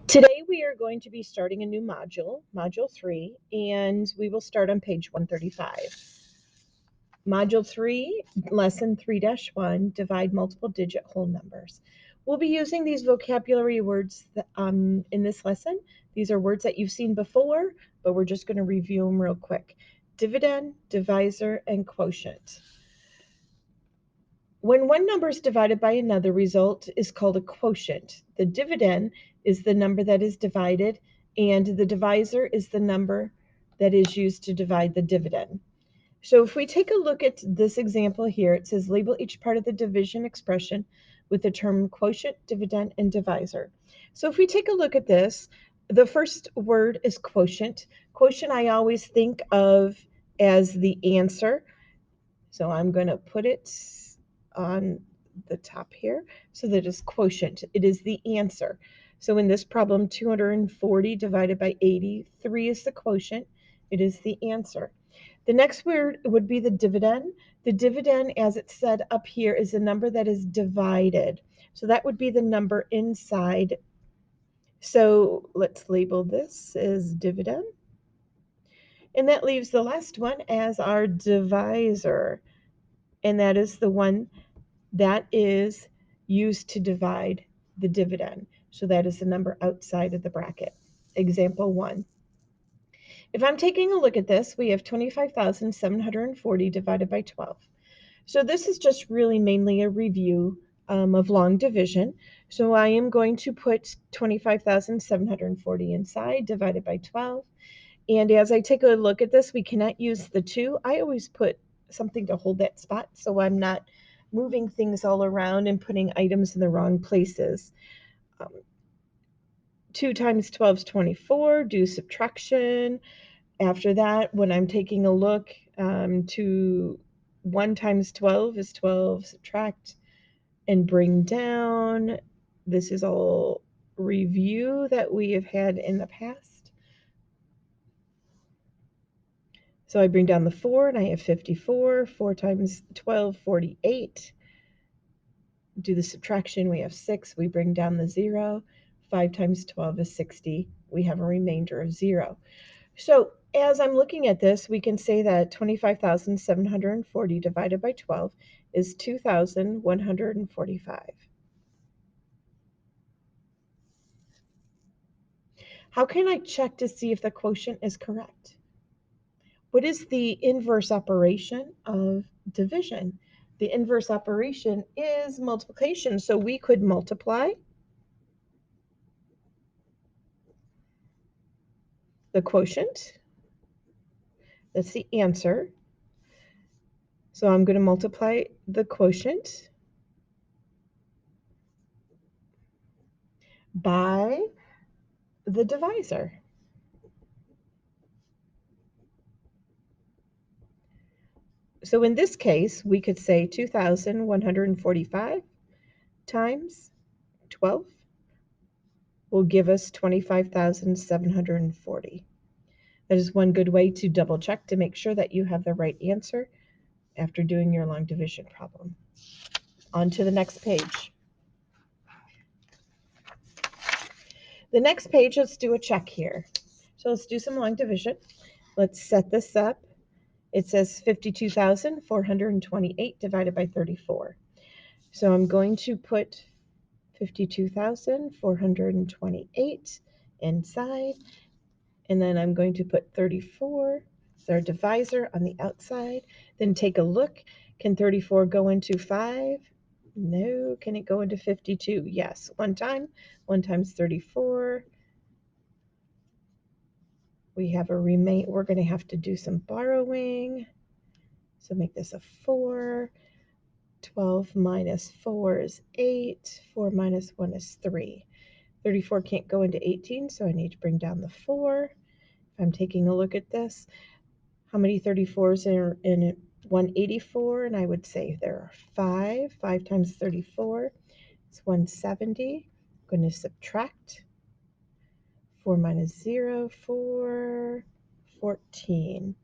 Today we are going to be starting a new module, Module 3, and we will start on page 135. Module 3, Lesson 3-1, Divide Multiple Digit Whole Numbers. We'll be using these vocabulary words in this lesson. These are words that you've seen before, but we're just going to review them real quick. Dividend, divisor, and quotient. When one number is divided by another, result is called a quotient. The dividend is the number that is divided, and the divisor is the number that is used to divide the dividend. So if we take a look at this example here, it says label each part of the division expression with the term quotient, dividend, and divisor. So if we take a look at this, the first word is quotient. Quotient I always think of as the answer. So I'm going to put it on the top here so that it's quotient. It is the answer. So in this problem, 240 divided by 83 is the quotient. It is the answer. The next word would be the dividend. The dividend, as it said up here, is a number that is divided. So that would be the number inside. So let's label this as dividend. And that leaves the last one as our divisor. And that is the one that is used to divide the dividend. So that is the number outside of the bracket. Example 1. If I'm taking a look at this, we have 25,740 divided by 12. So this is just really mainly a review of long division. So I am going to put 25,740 inside divided by 12. And as I take a look at this, we cannot use the 2. I always put something to hold that spot so I'm not moving things all around and putting items in the wrong places. 2 times 12 is 24. Do subtraction. After that, when I'm taking a look to 1 times 12 is 12. Subtract and bring down. This is all review that we have had in the past. So I bring down the 4 and I have 54. 4 times 12, 48. Do the subtraction, we have 6. We bring down the 0. 5 times 12 is 60. We have a remainder of 0. So as I'm looking at this, we can say that 25,740 divided by 12 is 2,145. How can I check to see if the quotient is correct? What is the inverse operation of division? The inverse operation is multiplication. So we could multiply the quotient. That's the answer. So I'm going to multiply the quotient by the divisor. So in this case, we could say 2,145 times 12 will give us 25,740. That is one good way to double check to make sure that you have the right answer after doing your long division problem. On to the next page. The next page, let's do a check here. So let's do some long division. Let's set this up. It says 52,428 divided by 34. So I'm going to put 52,428 inside, and then I'm going to put 34 as our divisor on the outside. Then take a look. Can 34 go into 5? No. Can it go into 52? Yes. One time. 1 times 34. We have a remain. We're going to have to do some borrowing. So make this a 4. 12 minus 4 is 8. 4 minus 1 is 3. 34 can't go into 18, so I need to bring down the 4. If I'm taking a look at this, how many 34s are in 184? And I would say there are 5. 5 times 34 is 170. I'm going to subtract 4 minus 0, 4, 14.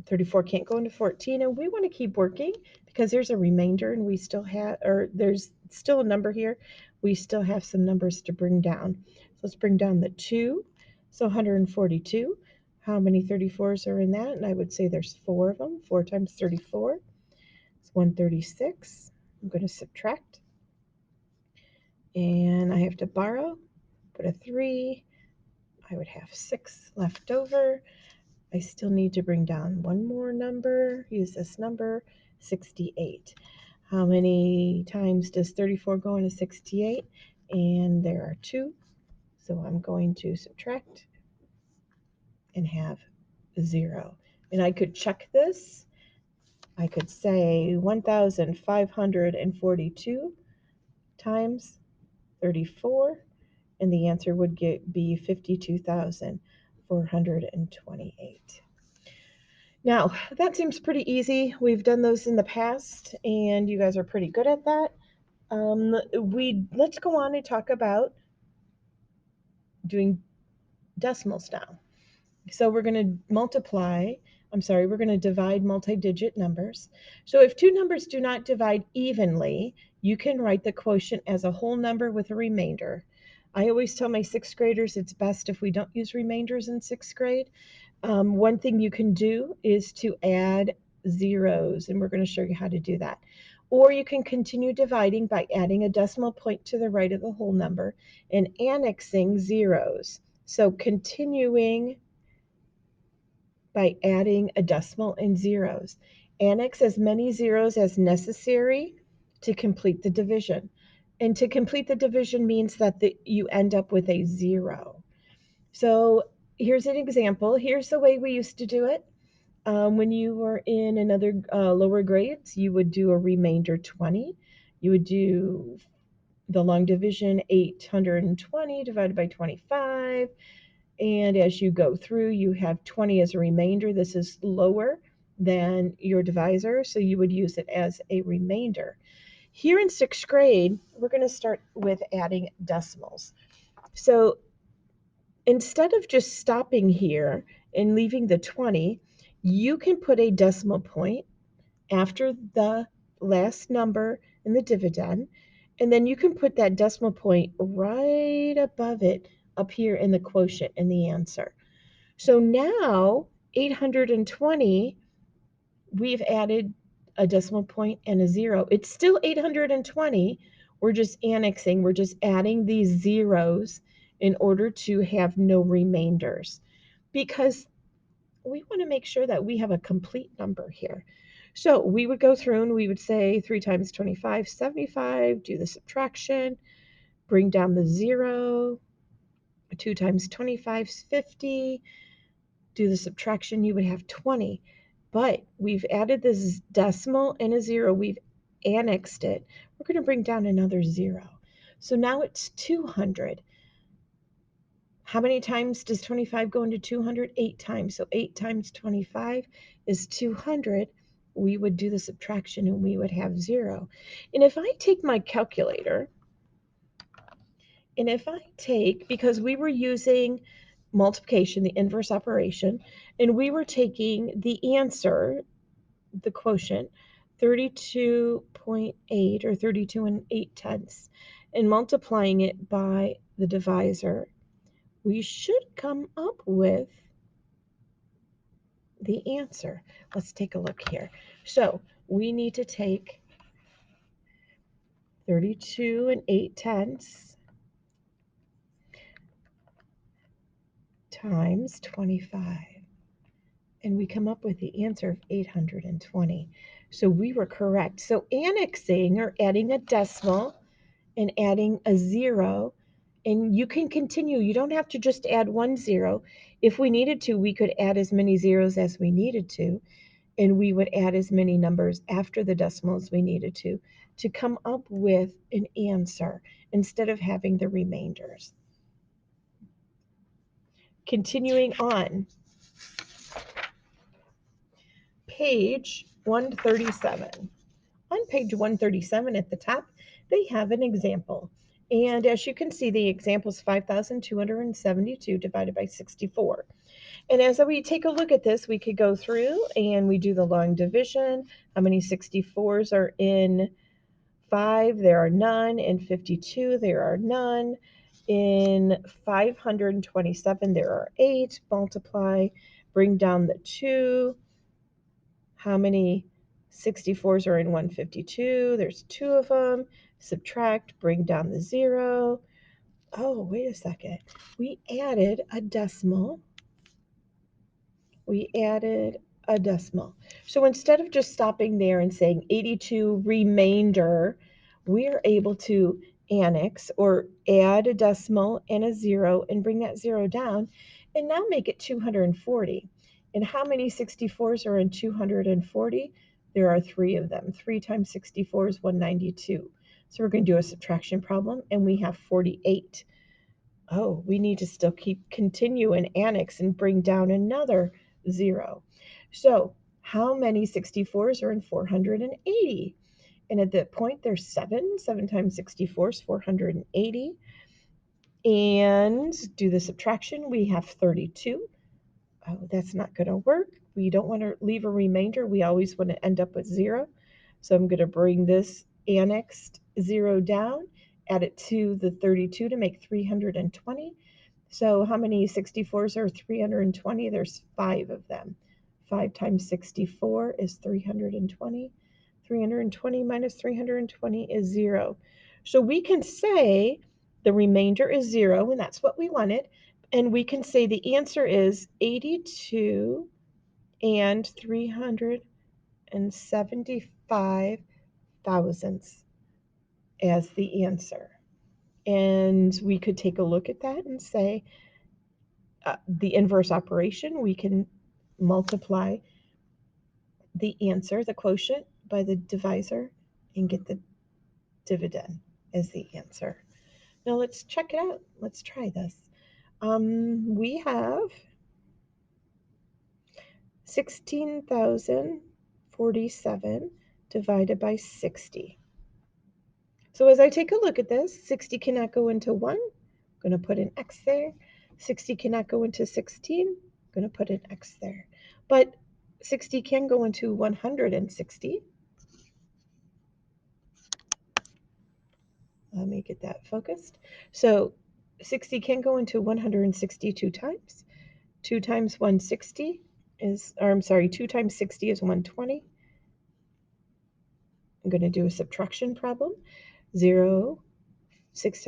34 can't go into 14, and we want to keep working because there's a remainder and we still have, or there's still a number here. we still have some numbers to bring down. So let's bring down the 2. So 142. How many 34s are in that? And I would say there's 4 of them. 4 times 34 is 136. I'm going to subtract. And I have to borrow. Put a 3. I would have 6 left over. I still need to bring down one more number. Use this number, 68. How many times does 34 go into 68? And there are 2. So I'm going to subtract and have 0. And I could check this. I could say 1,542 times 34, and the answer would be 52,428. Now, that seems pretty easy. We've done those in the past, and you guys are pretty good at that. Let's go on and talk about doing decimals now. So we're going to we're going to divide multi-digit numbers. So if two numbers do not divide evenly, you can write the quotient as a whole number with a remainder. I always tell my sixth graders it's best if we don't use remainders in sixth grade. One thing you can do is to add zeros, and we're going to show you how to do that. Or you can continue dividing by adding a decimal point to the right of the whole number and annexing zeros. So continuing by adding a decimal and zeros. Annex as many zeros as necessary to complete the division. And to complete the division means that you end up with a 0. So here's an example. Here's the way we used to do it. When you were in another lower grades, you would do a remainder 20. You would do the long division 820 divided by 25. And as you go through, you have 20 as a remainder. This is lower than your divisor, so you would use it as a remainder. Here in sixth grade, we're going to start with adding decimals. So instead of just stopping here and leaving the 20, you can put a decimal point after the last number in the dividend, and then you can put that decimal point right above it up here in the quotient in the answer. So now 820, we've added a decimal point and a 0. It's still 820. We're just annexing, we're just adding these zeros in order to have no remainders, because we want to make sure that we have a complete number here. So we would go through and we would say 3 times 25, 75, do the subtraction, bring down the 0, 2 times 25 is 50, do the subtraction, you would have 20. But we've added this decimal and a 0, we've annexed it. We're going to bring down another 0. So now it's 200. How many times does 25 go into 200? 8 times. So 8 times 25 is 200. We would do the subtraction and we would have 0. And if I take my calculator, and if I take, because we were using multiplication, the inverse operation, and we were taking the answer, the quotient, 32.8 or 32 and 8 tenths, and multiplying it by the divisor, we should come up with the answer. Let's take a look here. So we need to take 32 and 8 tenths times 25. And we come up with the answer of 820. So we were correct. So annexing, or adding a decimal and adding a 0, and you can continue. You don't have to just add 1 0. If we needed to, we could add as many zeros as we needed to, and we would add as many numbers after the decimal as we needed to come up with an answer instead of having the remainders. Continuing on, page 137. On page 137 at the top, they have an example. And as you can see, the example is 5,272 divided by 64. And as we take a look at this, we could go through and we do the long division. How many 64s are in 5, there are none. In 52, there are none. In 527, there are 8. Multiply, bring down the 2. How many 64s are in 152? There's 2 of them. Subtract, bring down the 0. Oh, wait a second. We added a decimal. So instead of just stopping there and saying 82 remainder, we are able to annex or add a decimal and a 0 and bring that 0 down and now make it 240. And how many 64s are in 240? There are 3 of them. 3 times 64 is 192. So we're going to do a subtraction problem and we have 48. Oh, we need to still continue and annex and bring down another 0. So how many 64s are in 480? And at that point, there's 7. 7 times 64 is 480. And do the subtraction, we have 32. Oh, that's not going to work. We don't want to leave a remainder. We always want to end up with 0. So I'm going to bring this annexed 0 down, add it to the 32 to make 320. So how many 64s are 320? There's 5 of them. 5 times 64 is 320. 320 minus 320 is 0. So we can say the remainder is 0, and that's what we wanted. And we can say the answer is 82 and 375 thousandths as the answer. And we could take a look at that and say, the inverse operation, we can multiply the answer, the quotient, by the divisor and get the dividend as the answer. Now let's check it out. Let's try this. We have 16,047 divided by 60. So as I take a look at this, 60 cannot go into 1. I'm going to put an X there. 60 cannot go into 16. I'm going to put an X there. But 60 can go into 160. Let me get that focused. So 60 can go into 162 times. 2 times 160 is, or I'm sorry, 2 times 60 is 120. I'm going to do a subtraction problem. 0, 6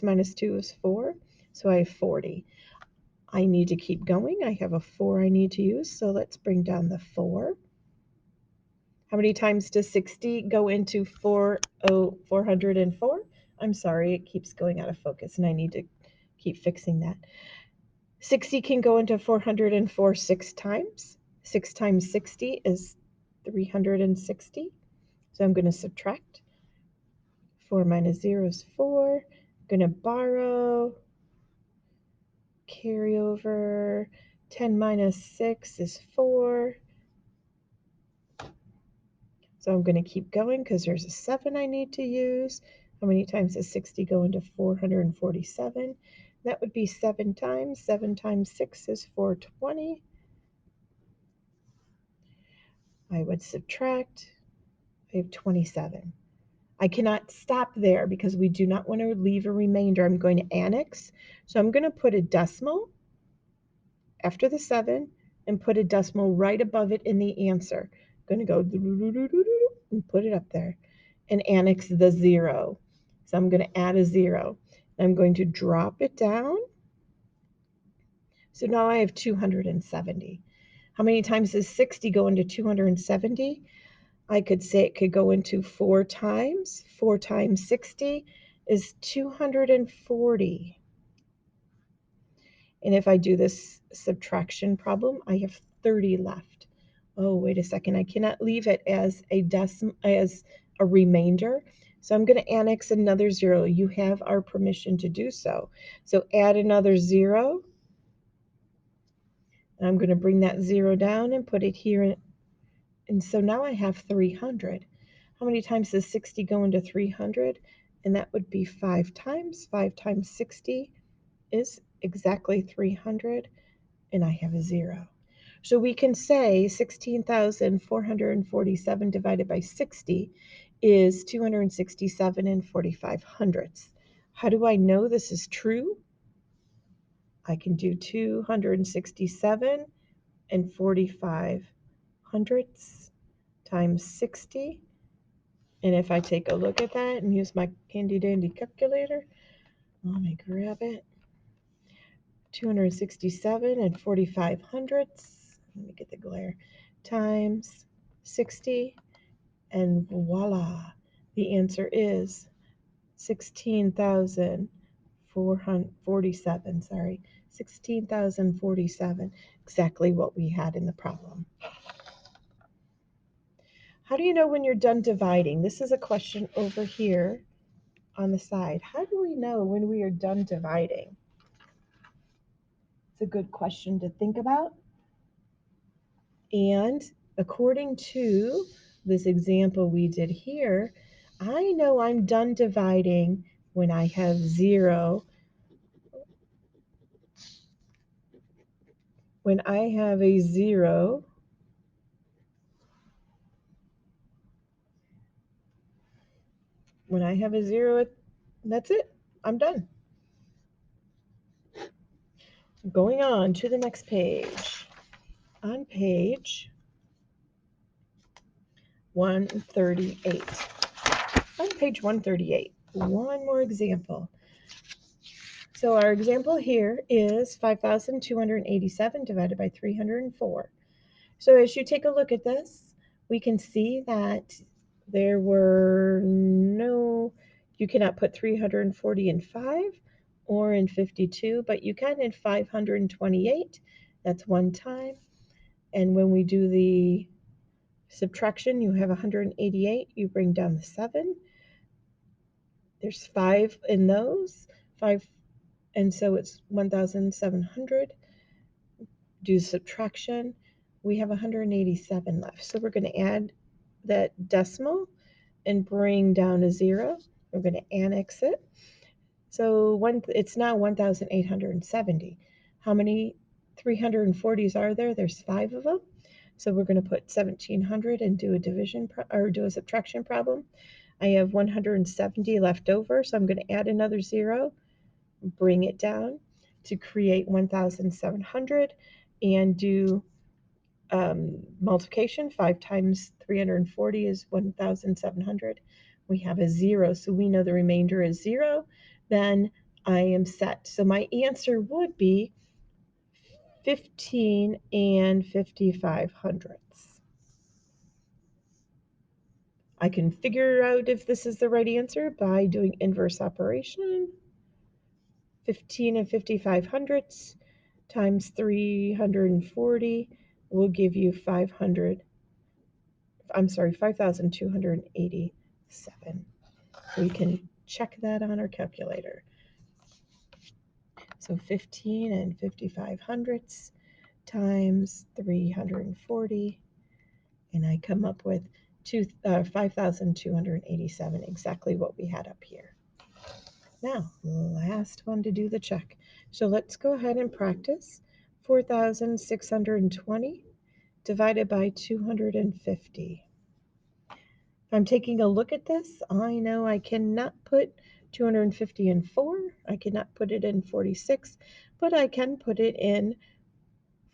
minus 2 is 4. So I have 40. I need to keep going. I have a 4 I need to use. So let's bring down the 4. How many times does 60 go into 404? I'm sorry, it keeps going out of focus and I need to keep fixing that. 60 can go into 404 6 times. 6 times 60 is 360. So I'm going to subtract. 4 minus 0 is 4. I'm going to borrow. Carry over. 10 minus 6 is 4. So I'm going to keep going because there's a 7 I need to use. How many times does 60 go into 447? That would be 7 times. 7 times 6 is 420. I would subtract. I have 27. I cannot stop there because we do not want to leave a remainder. I'm going to annex. So I'm going to put a decimal after the 7 and put a decimal right above it in the answer. I'm going to go and put it up there and annex the 0. So I'm going to add a 0. I'm going to drop it down. So now I have 270. How many times does 60 go into 270? I could say it could go into 4 times. 4 times 60 is 240. And if I do this subtraction problem, I have 30 left. Oh, wait a second. I cannot leave it as a remainder. So I'm going to annex another 0. You have our permission to do so. So add another 0. And I'm going to bring that 0 down and put it here. And so now I have 300. How many times does 60 go into 300? And that would be 5 times. 5 times 60 is exactly 300. And I have a 0. So we can say 16,447 divided by 60 is 267 and 45 hundredths. How do I know this is true? I can do 267 and 45 hundredths times 60. And if I take a look at that and use my handy dandy calculator, let me grab it. 267 and 45 hundredths. Let me get the glare. Times 60. And voila, the answer is 16,447. Sorry, 16,047. Exactly what we had in the problem. How do you know when you're done dividing? This is a question over here on the side. How do we know when we are done dividing? It's a good question to think about. And according to this example we did here, I know I'm done dividing when I have 0. When I have a 0, that's it. I'm done. Going on to the next page. On page 138. On page 138, one more example. So our example here is 5,287 divided by 304. So as you take a look at this, we can see that there were you cannot put 340 in 5 or in 52, but you can in 528. That's one time. And when we do the subtraction, you have 188. You bring down the 7. There's 5 in those. 5, and so it's 1,700. Do subtraction. We have 187 left. So we're going to add that decimal and bring down a 0. We're going to annex it. So it's now 1,870. How many 340s are there? There's 5 of them. So we're going to put 1,700 and do a division or do a subtraction problem. I have 170 left over, so I'm going to add another 0, bring it down to create 1,700, and do multiplication. 5 times 340 is 1,700. We have a 0, so we know the remainder is 0. Then I am set. So my answer would be 15 and 55 hundredths. I can figure out if this is the right answer by doing inverse operation. 15 and 55 hundredths times 340 will give you 5,287. We can check that on our calculator. So 15 and 55 hundredths times 340, and I come up with 5,287, exactly what we had up here. Now, last one to do the check. So let's go ahead and practice. 4,620 divided by 250. If I'm taking a look at this, I know I cannot put 250 in 4. I cannot put it in 46, but I can put it in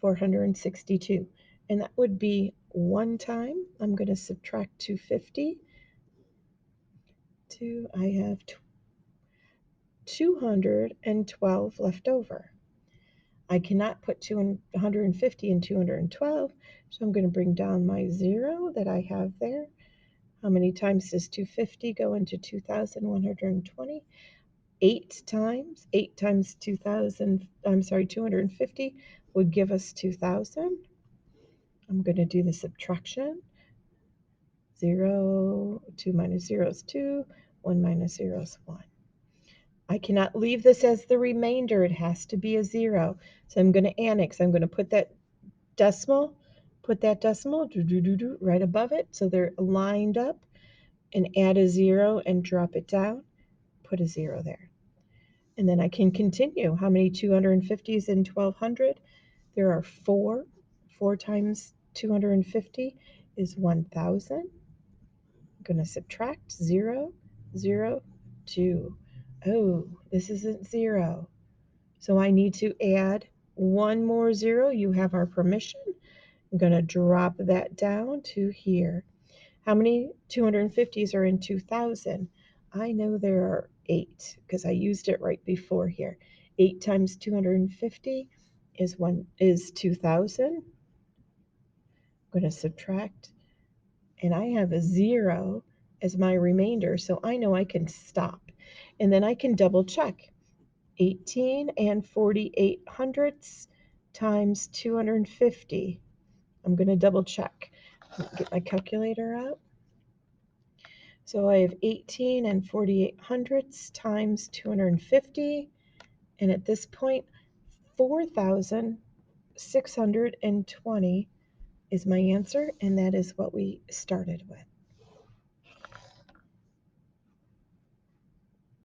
462. And that would be one time. I'm going to subtract 250. I have 212 left over. I cannot put 250 and 212, so I'm going to bring down my 0 that I have there. How many times does 250 go into 2,120? 8 times. 8 times 250 would give us 2,000. I'm going to do the subtraction. 0, 2 minus 0 is 2, 1 minus 0 is 1. I cannot leave this as the remainder. It has to be a 0. So I'm going to annex. I'm going to put that decimal right above it so they're lined up, and add a 0 and drop it down. Put a 0 there. And then I can continue. How many 250s in 1,200? There are 4. 4 times 250 is 1,000. I'm going to subtract 0, 0, 2. Oh, this isn't 0. So I need to add one more 0. You have our permission. I'm going to drop that down to here. How many 250s are in 2000? I know there are 8 because I used it right before here. 8 times 250 is 2000. I'm going to subtract, and I have a 0 as my remainder, so I know I can stop. And then I can double check. 18 and 48 hundredths times 250. I'm going to double check. Get my calculator out. So I have 18 and 48 hundredths times 250. And at this point, 4,620 is my answer, and that is what we started with.